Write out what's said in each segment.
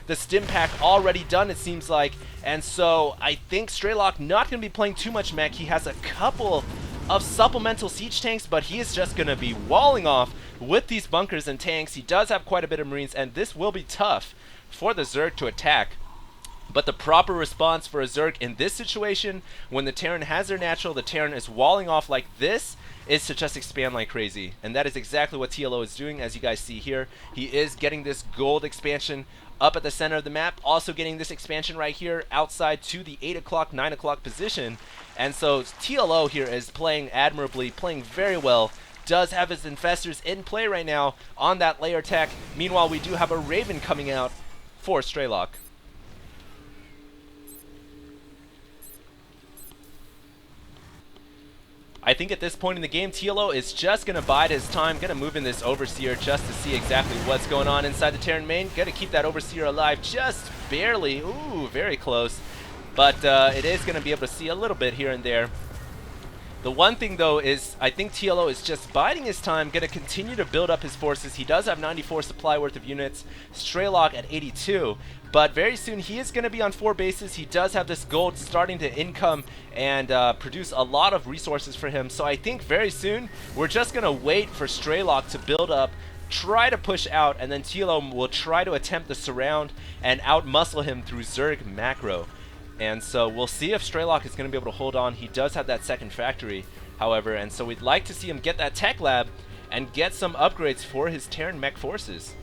The stim pack already done, it seems like. And so I think Strelok not going to be playing too much mech. He has a couple of supplemental siege tanks, but he is just going to be walling off with these bunkers and tanks. He does have quite a bit of Marines, and this will be tough for the Zerg to attack. But the proper response for a Zerg in this situation, when the Terran has their natural, the Terran is walling off like this, is to just expand like crazy. And that is exactly what TLO is doing, as you guys see here. He is getting this gold expansion up at the center of the map, also getting this expansion right here outside to the 8 o'clock, 9 o'clock position. And so TLO here is playing admirably, playing very well. Does have his infestors in play right now on that layer tech. Meanwhile, we do have a Raven coming out for Strelok. I think at this point in the game, TLO is just going to bide his time, going to move in this Overseer just to see exactly what's going on inside the Terran main. Going to keep that Overseer alive just barely. Ooh, very close. But it is going to be able to see a little bit here and there. The one thing, though, is I think TLO is just biding his time, going to continue to build up his forces. He does have 94 supply worth of units, Strelok at 82. But very soon he is going to be on 4 bases. He does have this gold starting to income and produce a lot of resources for him. So I think very soon we're just going to wait for Strelok to build up, try to push out, and then TLO will try to attempt the surround and outmuscle him through Zerg macro. And so we'll see if Strelok is going to be able to hold on. He does have that second factory, however, and so we'd like to see him get that tech lab and get some upgrades for his Terran mech forces.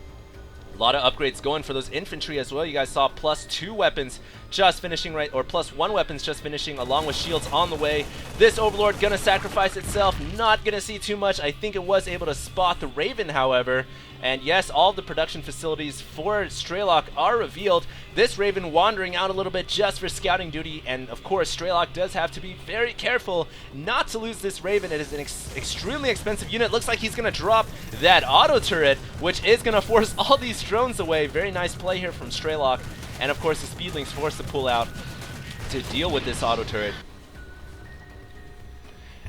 A lot of upgrades going for those infantry as well. You guys saw +2 weapons just finishing right, or +1 weapons just finishing, along with shields on the way. This Overlord gonna sacrifice itself, not gonna see too much. I think it was able to spot the Raven, however. And yes, all the production facilities for Strelok are revealed. This Raven wandering out a little bit just for scouting duty, and of course Strelok does have to be very careful not to lose this Raven. It is an extremely expensive unit. Looks like he's going to drop that auto turret, which is going to force all these drones away. Very nice play here from Strelok, and of course the Speedlings forced to pull out to deal with this auto turret.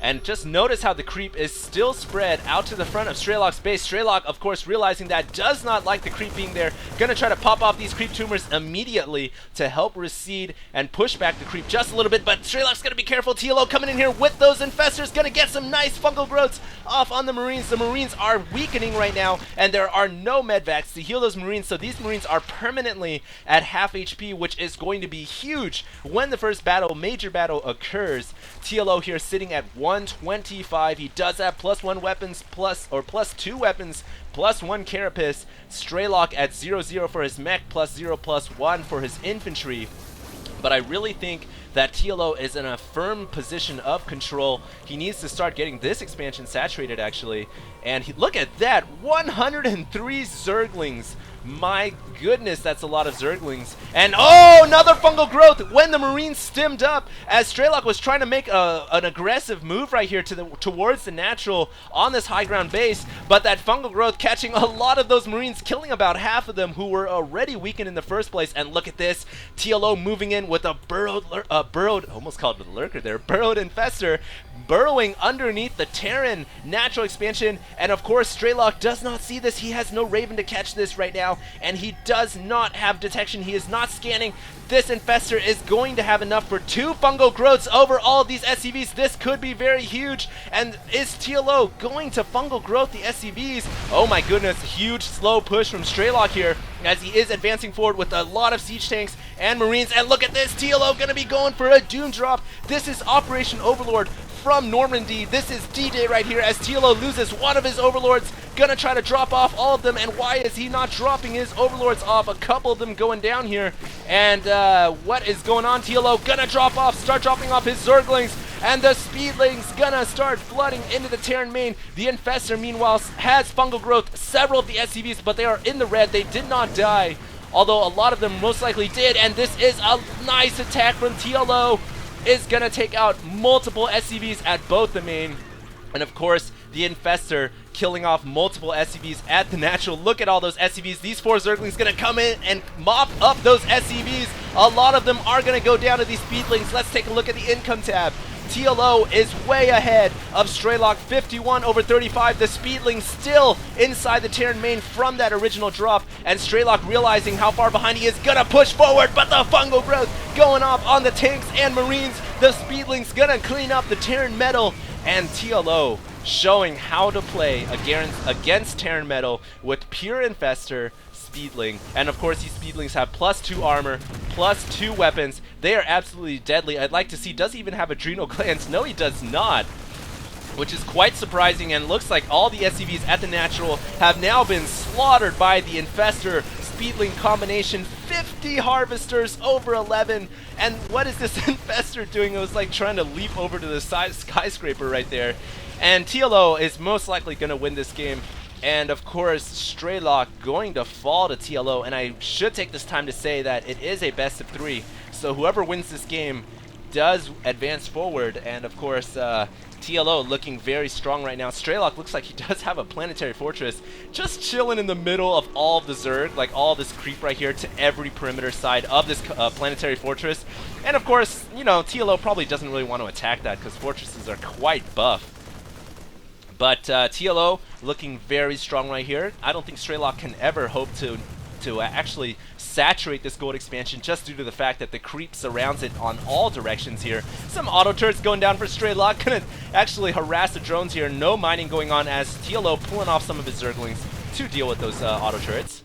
And just notice how the creep is still spread out to the front of Strelok's base. Strelok, of course, realizing that, does not like the creep being there. Gonna try to pop off these creep tumors immediately to help recede and push back the creep just a little bit. But Strelok's gonna be careful. TLO coming in here with those infestors. Gonna get some nice fungal growths off on the Marines. The Marines are weakening right now, and there are no medvacs to heal those Marines. So these Marines are permanently at half HP, which is going to be huge when the first battle, major battle, occurs. TLO here sitting at 125. He does have +1 weapons, +2 weapons, +1 carapace. Strelok at 0-0 for his mech, +0, +1 for his infantry. But I really think that TLO is in a firm position of control. He needs to start getting this expansion saturated, actually. And look at that, 103 Zerglings. My goodness, that's a lot of Zerglings. And oh, another fungal growth when the Marines stemmed up, as Strelok was trying to make an aggressive move right here towards the natural on this high ground base. But that fungal growth catching a lot of those Marines, killing about half of them who were already weakened in the first place. And look at this, TLO moving in with a burrowed, almost called it a lurker there, burrowed infestor, burrowing underneath the Terran natural expansion. And of course Strelok does not see this. He has no Raven to catch this right now, and he does not have detection. He is not scanning. This infestor is going to have enough for 2 fungal growths over all of these SCVs. This could be very huge. And is TLO going to fungal growth the SCVs? Oh my goodness, huge slow push from Strelok here, as he is advancing forward with a lot of siege tanks and Marines. And look at this, TLO gonna be going for a doom drop. This is Operation Overlord from Normandy. This is D-Day right here, as TLO loses one of his overlords. Gonna try to drop off all of them, and why is he not dropping his overlords off? A couple of them going down here, and what is going on? TLO gonna start dropping off his Zerglings, and the Speedlings gonna start flooding into the Terran main. The Infestor, meanwhile, has fungal growth, several of the SCVs, but they are in the red. They did not die, although a lot of them most likely did, and this is a nice attack from TLO. Is gonna take out multiple SCVs at both the main, and of course the Infestor killing off multiple SCVs at the natural. Look at all those SCVs. These 4 Zerglings gonna come in and mop up those SCVs. A lot of them are gonna go down to these Speedlings. Let's take a look at the income tab. TLO is way ahead of Strelok, 51/35. The Speedling still inside the Terran main from that original drop, and Strelok realizing how far behind he is, gonna push forward, but the fungal growth going off on the tanks and Marines. The Speedling's gonna clean up the Terran metal, and TLO showing how to play against Terran metal with pure Infestor, Speedling, and of course these Speedlings have +2 armor, +2 weapons. They are absolutely deadly. I'd like to see, does he even have adrenal glands? No, he does not, which is quite surprising, and looks like all the SCVs at the natural have now been slaughtered by the Infestor Speedling combination. 50 harvesters over 11, and what is this Infestor doing? It was like trying to leap over to the skyscraper right there, and TLO is most likely going to win this game. And of course, Strelok going to fall to TLO, and I should take this time to say that it is a best of 3, so whoever wins this game does advance forward. And of course, TLO looking very strong right now. Strelok looks like he does have a planetary fortress just chilling in the middle of all of the Zerg, like all this creep right here to every perimeter side of this planetary fortress. And of course, you know, TLO probably doesn't really want to attack that because fortresses are quite buff. But TLO looking very strong right here. I don't think Strelok can ever hope to actually saturate this gold expansion just due to the fact that the creep surrounds it on all directions here. Some auto turrets going down for Strelok. Gonna actually harass the drones here. No mining going on as TLO pulling off some of his Zerglings to deal with those auto turrets.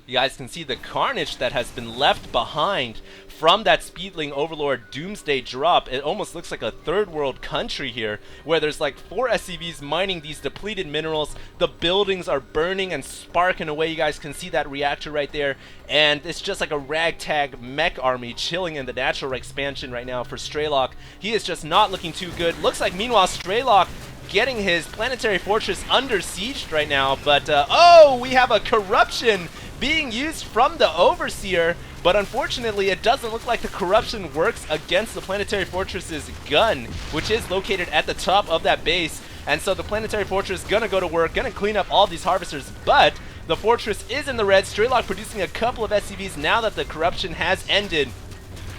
You guys can see the carnage that has been left behind from that Speedling Overlord Doomsday drop. It almost looks like a third world country here, where there's like 4 SCVs mining these depleted minerals. The buildings are burning and sparking away. You guys can see that reactor right there, and it's just like a ragtag mech army chilling in the natural expansion right now for Strelok. He is just not looking too good. Looks like meanwhile Strelok getting his planetary fortress under siege right now, but oh, we have a corruption being used from the Overseer, but unfortunately it doesn't look like the corruption works against the planetary fortress's gun, which is located at the top of that base. And so the planetary fortress gonna go to work, gonna clean up all these harvesters, but the fortress is in the red. Strelok producing a couple of SCVs now that the corruption has ended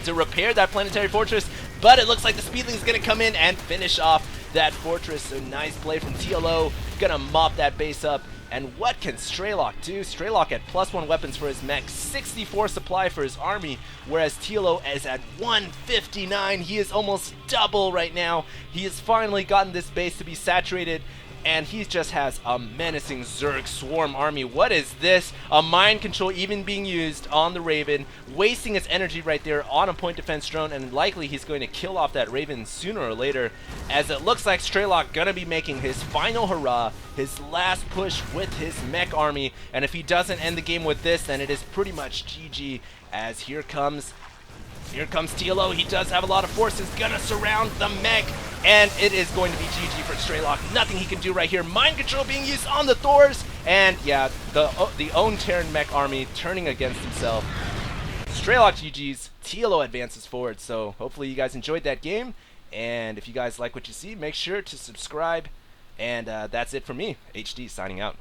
to repair that planetary fortress, but it looks like the Speedling's gonna come in and finish off that fortress. So nice play from TLO, gonna mop that base up. And what can Strelok do? Strelok at +1 weapons for his mech, 64 supply for his army, whereas TLO is at 159. He is almost double right now. He has finally gotten this base to be saturated, and he just has a menacing Zerg swarm army. What is this? A mind control even being used on the Raven, wasting its energy right there on a point defense drone, and likely he's going to kill off that Raven sooner or later, as it looks like Strelok gonna be making his final hurrah, his last push with his mech army, and if he doesn't end the game with this, then it is pretty much GG, as here comes TLO. He does have a lot of forces, gonna surround the mech, and it is going to be GG for Strelok. Nothing he can do right here. Mind control being used on the Thors, and yeah, the own Terran mech army turning against himself. Strelok GG's, TLO advances forward. So hopefully you guys enjoyed that game, and if you guys like what you see, make sure to subscribe, and that's it for me. HD signing out.